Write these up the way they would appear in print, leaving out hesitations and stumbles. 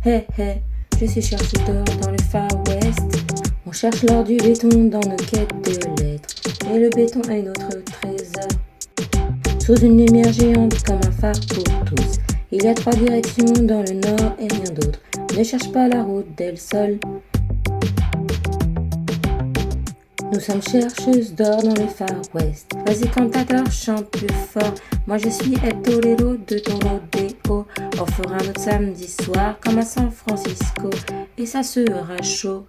Hey hey, je suis chercheuse d'or dans le Far West. On cherche l'or du béton dans nos quêtes de lettres. Et le béton est notre trésor. Sous une lumière géante comme un phare pour tous. Il y a 3 directions dans le nord et rien d'autre. Ne cherche pas la route d'El Sol. Nous sommes chercheuses d'or dans le Far West. Vas-y cantateur, chante plus fort. Moi je suis El Torero de ton rodéo. On fera notre samedi soir comme à San Francisco. Et ça sera chaud.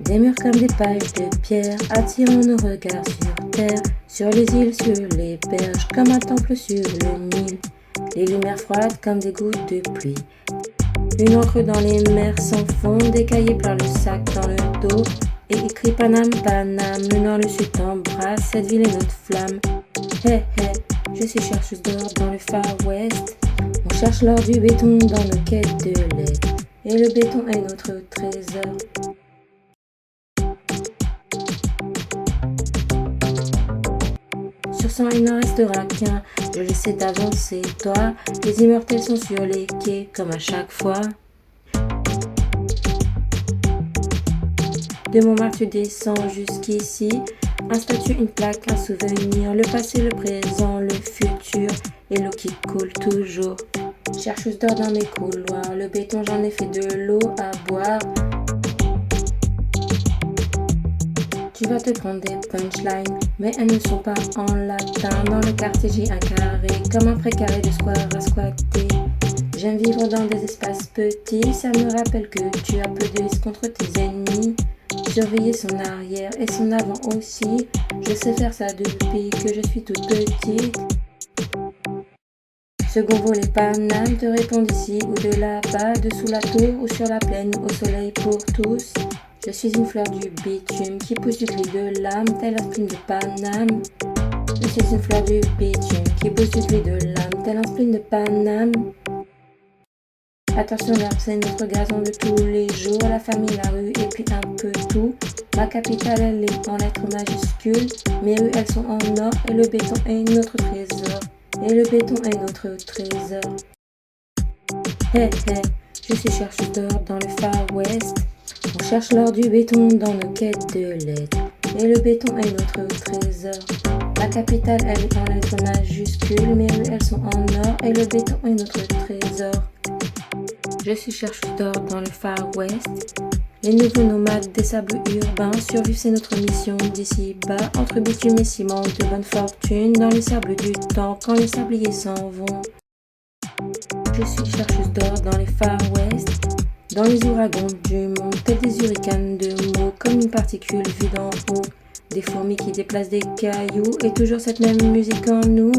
Des murs comme des pages de pierre attirant nos regards sur terre. Sur les îles, sur les berges, comme un temple sur le Nil. Les lumières froides comme des gouttes de pluie. Une encre dans les mers sans fond, des cahiers plein le sac dans le dos. Et écrit Paname, Paname, le nord, le sud t'embrasse, cette ville est notre flamme. Hey hey, je suis chercheuse d'or dans le Far West. On cherche l'or du béton dans nos quêtes de lettres. Et le béton est notre trésor. Sur 100 il n'en restera qu'un, je l'essaie d'avancer, toi. Les immortels sont sur les quais, comme à chaque fois. De Montmartre tu descends jusqu'ici. Un statut, une plaque, un souvenir. Le passé, le présent, le futur. Et l'eau qui coule toujours. Chercheuse d'or dans mes couloirs. Le béton, j'en ai fait de l'eau à boire. Tu vas te prendre des punchlines, mais elles ne sont pas en latin. Dans le quartier j'ai un carré, comme un précaré de square à squatter. J'aime vivre dans des espaces petits, ça me rappelle que tu as peu de risques contre tes ennemis. Surveiller son arrière et son avant aussi, je sais faire ça depuis que je suis toute petite. Second volet Paname te répond d'ici ou de là-bas, dessous la tour ou sur la plaine, au soleil pour tous. Je suis une fleur du bitume qui pousse du gris de l'âme, telle un spleen de Paname. Je suis une fleur du bitume qui pousse du gris de l'âme, tel un spleen de Paname. Attention l'herbe, c'est notre gazon de tous les jours, la famille, la rue et puis un peu tout. Ma capitale, elle est en lettres majuscules, mes rues, elles sont en or et le béton est notre trésor. Et le béton est notre trésor. Hey hey, je suis chercheuse d'or dans le Far West. On cherche l'or du béton dans nos quêtes de lettres. Et le béton est notre trésor. La capitale, elle est en lettres majuscules. Mes rues, elles sont en or. Et le béton est notre trésor. Je suis chercheuse d'or dans le Far West. Les nouveaux nomades des sables urbains. Survivre, c'est notre mission d'ici bas. Entre bitume et ciment, de bonne fortune. Dans les sables du temps, quand les sabliers s'en vont. Je suis chercheuse d'or dans les Far West. Dans les ouragans du monde, tels des hurricanes de mots, comme une particule vide en haut. Des fourmis qui déplacent des cailloux, et toujours cette même musique en nous.